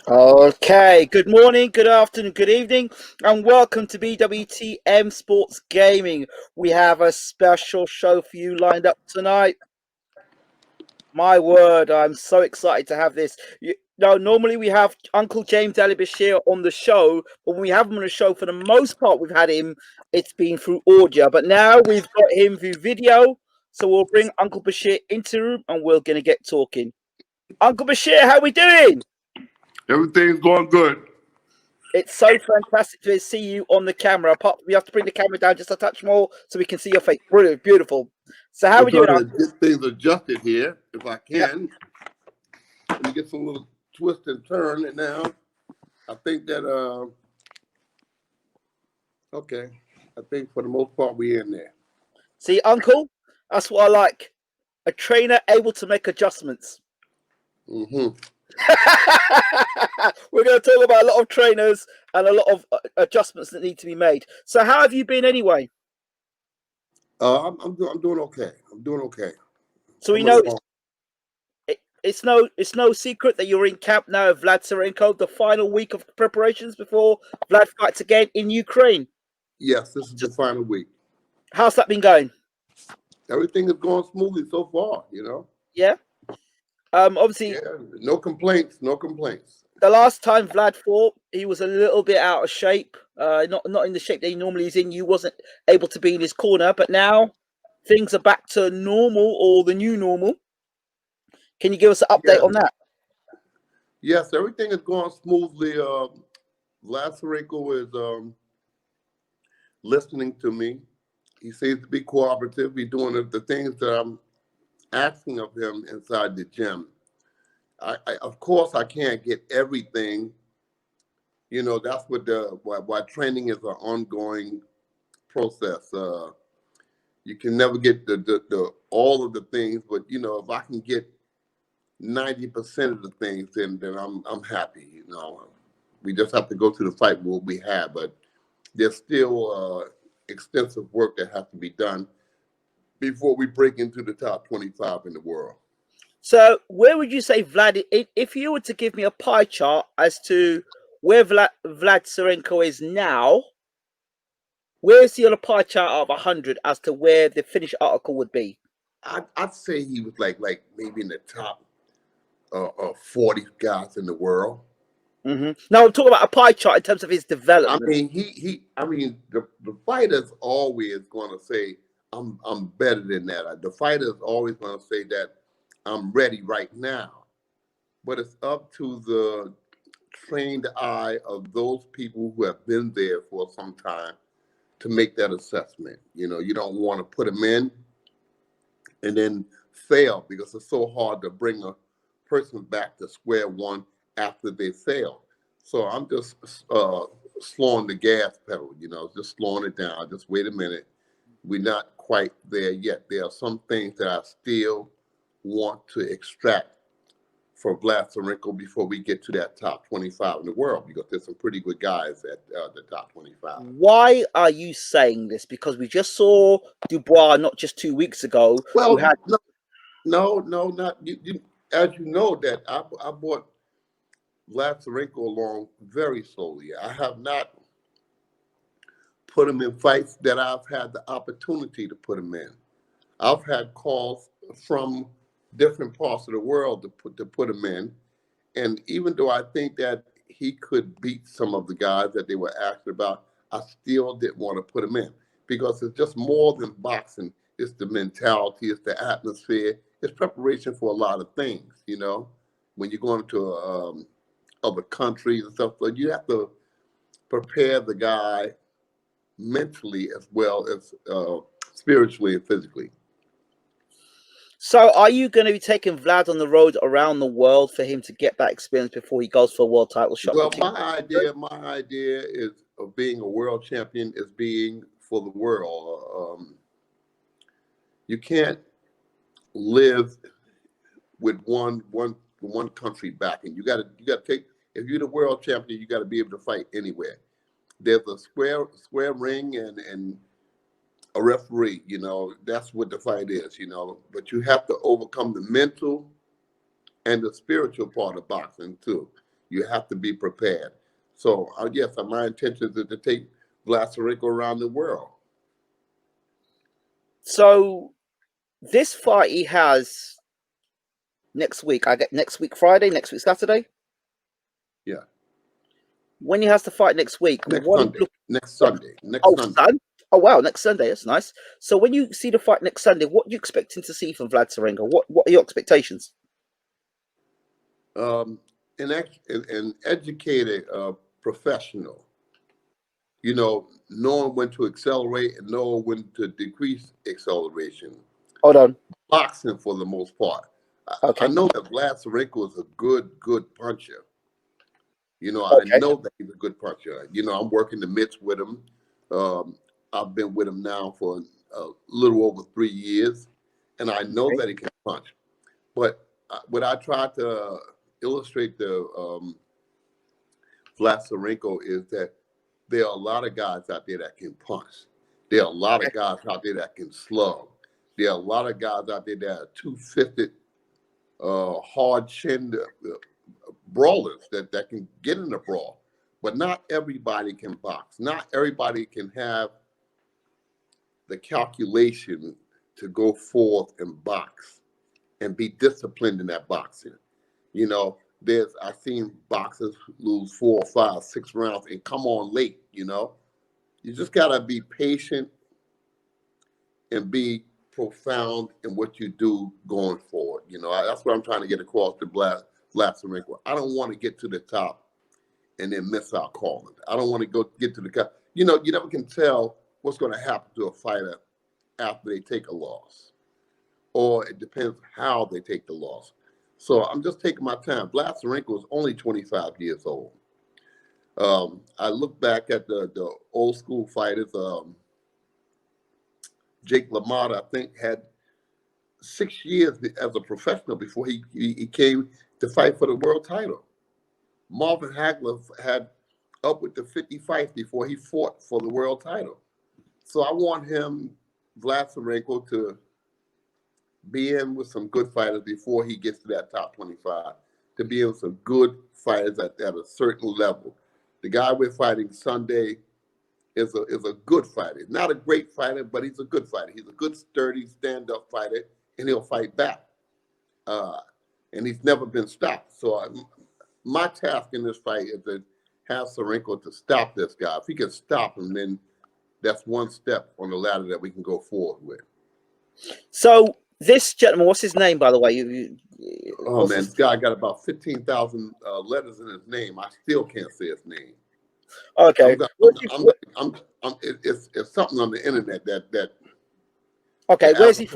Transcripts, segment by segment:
Okay, good morning, good afternoon, good evening, and welcome to BWTM Sports Gaming. We have a special show for you lined up tonight. My word, I'm so excited to have this. Normally we have Uncle James Ali Bashir on the show, but when we have him on the show, for the most part, we've had him, it's been through audio, but now we've got him through video. So we'll bring Uncle Bashir into the room and we're going to get talking. Uncle Bashir, how we doing? Everything's going good. It's so fantastic to see you on the camera. We have to bring the camera down just a touch more so we can see your face. Brilliant, beautiful. So how are We're we doing, trying to Uncle? get things adjusted here, if I Yep. can. Let me get some little twist and turn. And now, I think that, okay, I think for the most part, we're in there. See, Uncle, that's what I like. A trainer able to make adjustments. Mm-hmm. We're going to talk about a lot of trainers and a lot of adjustments that need to be made. So how have you been anyway? I'm doing okay. I'm doing okay. So we know it's no secret that you're in camp now of Vlad Sirenko, the final week of preparations before Vlad fights again in Ukraine. Yes, this is the final week. How's that been going? Everything is going smoothly so far, Yeah. Obviously, Yeah, no complaints, no complaints. the last time Vlad fought, he was a little bit out of shape. Not in the shape that he normally is in. You wasn't able to be in his corner, but now things are back to normal or the new normal. Can you give us an update on that? Yes, everything is going smoothly. Vlad Sirenko is listening to me. He seems to be cooperative. He's doing the things that I'm asking of him inside the gym. Of course, I can't get everything. That's what why training is an ongoing process. You can never get the all of the things, but if I can get 90% of the things, then I'm happy. We just have to go to the fight what we have, but there's still extensive work that has to be done before we break into the top 25 in the world. So, where would you say Vlad? If you were to give me a pie chart as to where Vlad Sirenko is now, where is he on a pie chart out of 100 as to where the finished article would be? I'd say he was like maybe in the top 40 guys in the world. Mm-hmm. Now I'm talking about a pie chart in terms of his development. I mean, the fighter's always going to say, I'm better than that. The fighter's always going to say that I'm ready right now. But it's up to the trained eye of those people who have been there for some time to make that assessment. You don't want to put them in and then fail, because it's so hard to bring a person back to square one after they fail. So I'm just slowing the gas pedal, just slowing it down. Just wait a minute. We're not quite there yet. There are some things that I still want to extract for Vlad Sirenko before we get to that top 25 in the world, because there's some pretty good guys at the top 25. Why are you saying this? Because we just saw Dubois not just 2 weeks ago. Well, Who had no, not you. As you know, that I brought Vlad Sirenko along very slowly. I have not put him in fights that I've had the opportunity to put him in. I've had calls from different parts of the world to put him in, and even though I think that he could beat some of the guys that they were asking about, I still didn't want to put him in, because it's just more than boxing. It's the mentality, it's the atmosphere, it's preparation for a lot of things. When you're going to other countries and stuff, so you have to prepare the guy mentally as well as spiritually and physically. So, are you going to be taking Vlad on the road around the world for him to get that experience before he goes for a world title shot? Well, my idea is of being a world champion is being for the world. You can't live with one country backing. You got to take. If you're the world champion, you got to be able to fight anywhere. There's a square ring and a referee. That's what the fight is. But you have to overcome the mental and the spiritual part of boxing too. You have to be prepared. So yes, my intention is to take Vlad Sirenko around the world. So this fight he has next week. I get next week Friday, next week Saturday. Yeah. When he has to fight next week, Next what Sunday. Next what- Sunday. Next oh, Sunday. oh wow, next Sunday. That's nice. So when you see the fight next Sunday, what are you expecting to see from Vlad Sirenko? What are your expectations? An educated professional, knowing when to accelerate and knowing when to decrease acceleration. Hold on. Boxing for the most part. I Okay. know that Vlad Sirenko is a good puncher. I Okay. know that he's a good puncher. I'm working the mitts with him. I've been with him now for a little over 3 years, and I know that he can punch. But what I try to illustrate the Vlad Sirenko is that there are a lot of guys out there that can punch. There are a lot of guys out there that can slug. There are a lot of guys out there that are two-fisted, hard-chinned brawlers that can get in a brawl. But not everybody can box. Not everybody can have the calculation to go forth and box and be disciplined in that boxing. I've seen boxers lose 4, 5, 6 rounds and come on late. You just gotta be patient and be profound in what you do going forward. That's what I'm trying to get across to Vlad Sirenko. I don't want to get to the top and then miss our calling. I don't want to get to the top. You never can tell what's going to happen to a fighter after they take a loss, or it depends how they take the loss. So I'm just taking my time. Vlad Sirenko is only 25 years old. I look back at the old school fighters. Jake LaMotta, I think, had 6 years as a professional before he came to fight for the world title. Marvin Hagler had up with the 50 fights before he fought for the world title. So I want Vlad Sirenko, to be in with some good fighters before he gets to that top 25, to be in with some good fighters at a certain level. The guy we're fighting Sunday is a good fighter. Not a great fighter, but he's a good fighter. He's a good, sturdy, stand-up fighter, and he'll fight back. And he's never been stopped. So my task in this fight is to have Sirenko to stop this guy. If he can stop him, then that's one step on the ladder that we can go forward with. So this gentleman, what's his name, by the way? Oh man, this guy got about 15,000 letters in his name. I still can't say his name. Okay. It's something on the internet that. Okay, where's he?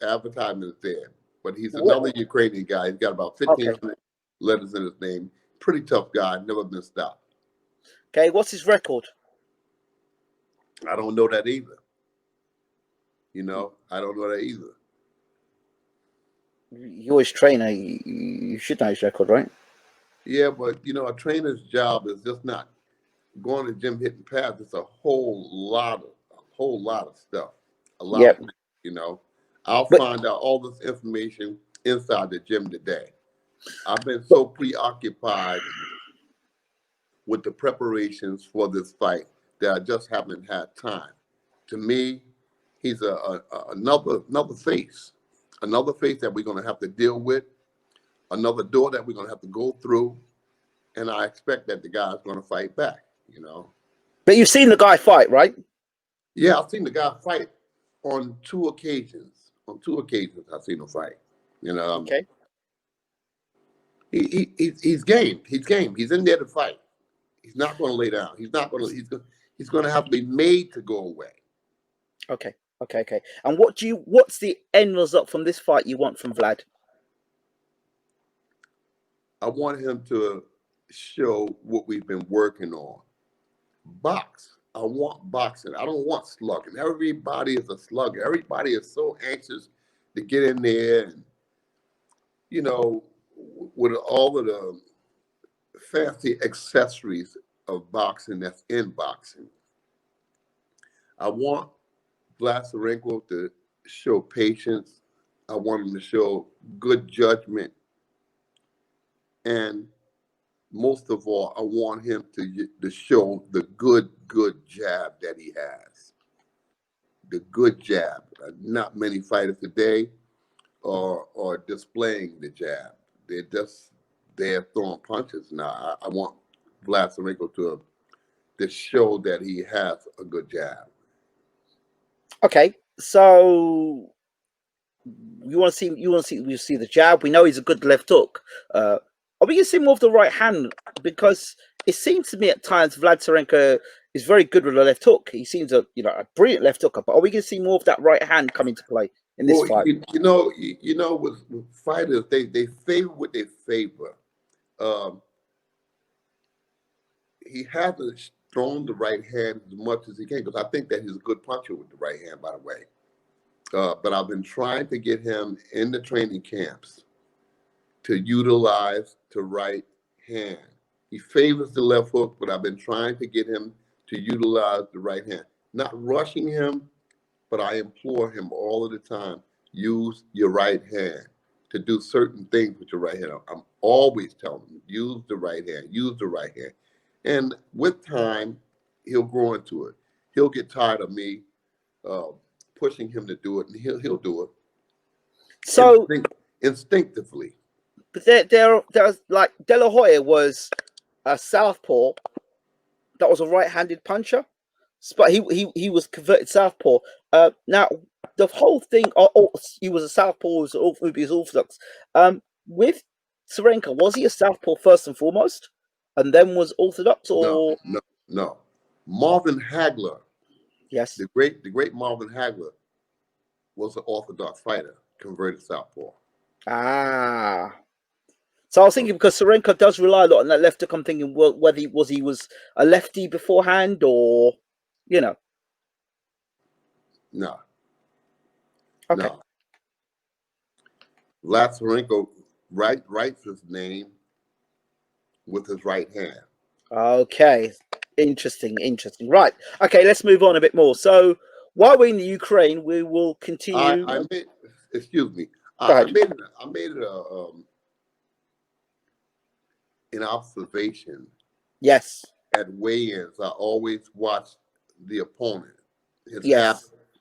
Advertisement is there, but he's another Ukrainian guy. He's got about 1,500 letters in his name. Pretty tough guy. Never been stopped. Okay, what's his record? I don't know that either. I don't know that either. You're his trainer. You should know his record, right? Yeah, but a trainer's job is just not going to the gym, hitting pads. It's a whole lot of stuff. A lot of things, I'll find out all this information inside the gym today. I've been so preoccupied with the preparations for this fight that I just haven't had time. To me, he's another face that we're going to have to deal with, another door that we're going to have to go through, and I expect that the guy's going to fight back. But you've seen the guy fight, right? Yeah, I've seen the guy fight on 2 occasions. On 2 occasions, I've seen him fight. Okay. He's game. He's game. He's in there to fight. He's not going to lay down. He's going to have to be made to go away. Okay. And what's the end result from this fight you want from Vlad? I want him to show what we've been working on. Box. I want boxing. I don't want slugging. Everybody is a slugger. Everybody is so anxious to get in there and, with all of the fancy accessories of boxing that's in boxing. I want Vlad Sirenko to show patience. I want him to show good judgment and most of all, I want him to show the good jab that he has. The good jab. Not many fighters today are displaying the jab. They're throwing punches. Now I want Vlad Sirenko to show that he has a good jab. Okay, so we see the jab. We know he's a good left hook. Are we gonna see more of the right hand? Because it seems to me at times Vlad Sirenko is very good with a left hook. He seems a brilliant left hooker. But are we gonna see more of that right hand come into play in this fight? You know, with fighters, they favor what they favor. He hasn't thrown the right hand as much as he can, because I think that he's a good puncher with the right hand, by the way. But I've been trying to get him in the training camps to utilize the right hand. He favors the left hook, but I've been trying to get him to utilize the right hand. Not rushing him, but I implore him all of the time, use your right hand to do certain things with your right hand. I'm always telling him, use the right hand, use the right hand. And with time, he'll grow into it. He'll get tired of me pushing him to do it, and he'll do it. So instinctively. But there's like De La Hoya was a southpaw that was a right-handed puncher, but he was converted southpaw. Now the whole thing, he was a southpaw, he was orthodox. With Sirenko, was he a southpaw first and foremost, and then was orthodox, or no? Marvin Hagler, yes, the great Marvin Hagler was an orthodox fighter, converted southpaw. Ah. So I was thinking, because Sirenko does rely a lot on that left hook, I'm thinking, well, whether he was a lefty beforehand, or No. Okay. No. Vlad Sirenko writes his name with his right hand. Okay. Interesting. Right. Okay, let's move on a bit more. So while we're in the Ukraine, we will continue. Excuse me. Go I ahead. made it an observation. Yes. At weigh-ins, I always watch the opponent, his Yes. habits.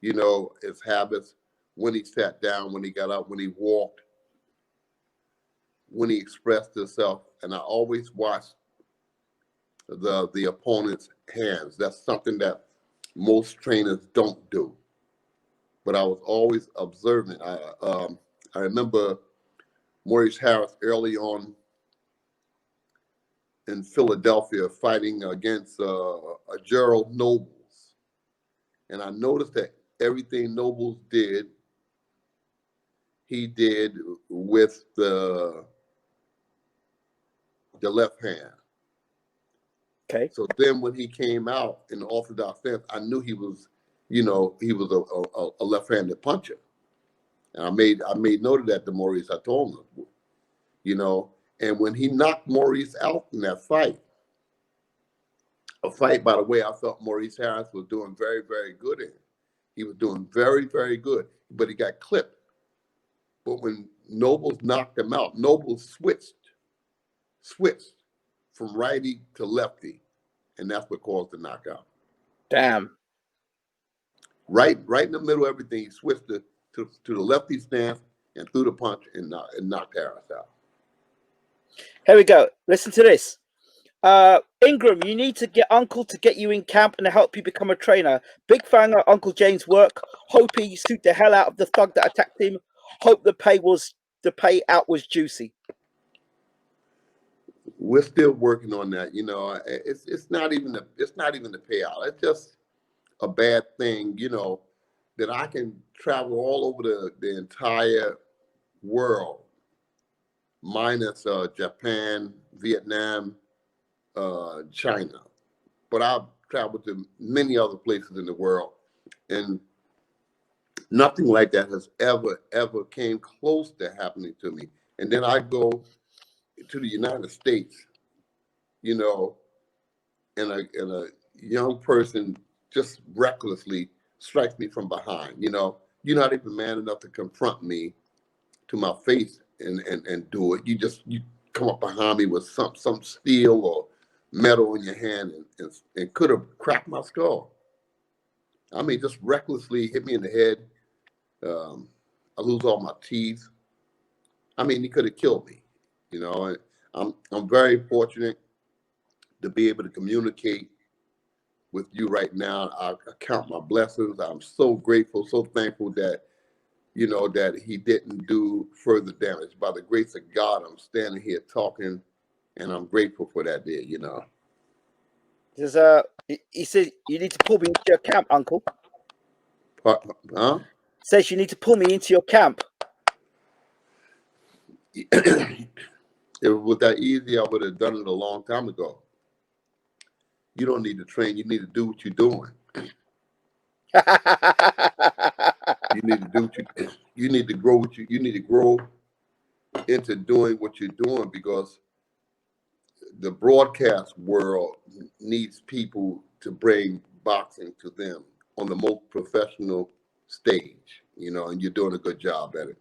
You know, his habits, when he sat down, when he got up, when he walked, when he expressed himself, and I always watch the opponent's hands. That's something that most trainers don't do. But I was always observant. I remember Maurice Harris early on in Philadelphia fighting against Gerald Nobles, and I noticed that everything Nobles did, he did with the left hand. Okay. So then when he came out in the orthodox stance, I knew he was, he was a left-handed puncher. And I made note of that to Maurice. I told him, and when he knocked Maurice out in that fight, a fight, by the way, I felt Maurice Harris was doing very, very good in. He was doing very, very good, but he got clipped. But when Nobles knocked him out, Nobles switched from righty to lefty, and that's what caused the knockout. Damn. Right in the middle of everything, he switched to the lefty stance and threw the punch and knocked Harris out. Here we go. Listen to this. Ingram, you need to get Uncle to get you in camp and help you become a trainer. Big fan of Uncle James' work. Hope he sued the hell out of the thug that attacked him. Hope the payout was juicy. We're still working on that. It's not even the payout. It's just a bad thing, that I can travel all over the entire world, minus Japan, Vietnam, China. But I've traveled to many other places in the world, and nothing like that has ever came close to happening to me. And then I go to the United States, and a young person just recklessly strikes me from behind. You're not even man enough to confront me to my face and do it. You come up behind me with some steel or metal in your hand and could have cracked my skull. I mean, just recklessly hit me in the head. I lose all my teeth. I mean, he could have killed me. You know, and I'm very fortunate to be able to communicate with you right now. I count my blessings. I'm so grateful, so thankful that, you know, that he didn't do further damage. By the grace of God, I'm standing here talking, and I'm grateful for that day, you know. He said, you need to pull me into your camp, Uncle. Huh? Says you need to pull me into your camp. If it was that easy, I would have done it a long time ago. You don't need to train. You need to do what you're doing. You need to do what you need to grow you need to grow into doing what you're doing, because the broadcast world needs people to bring boxing to them on the most professional stage, you know, and you're doing a good job at it.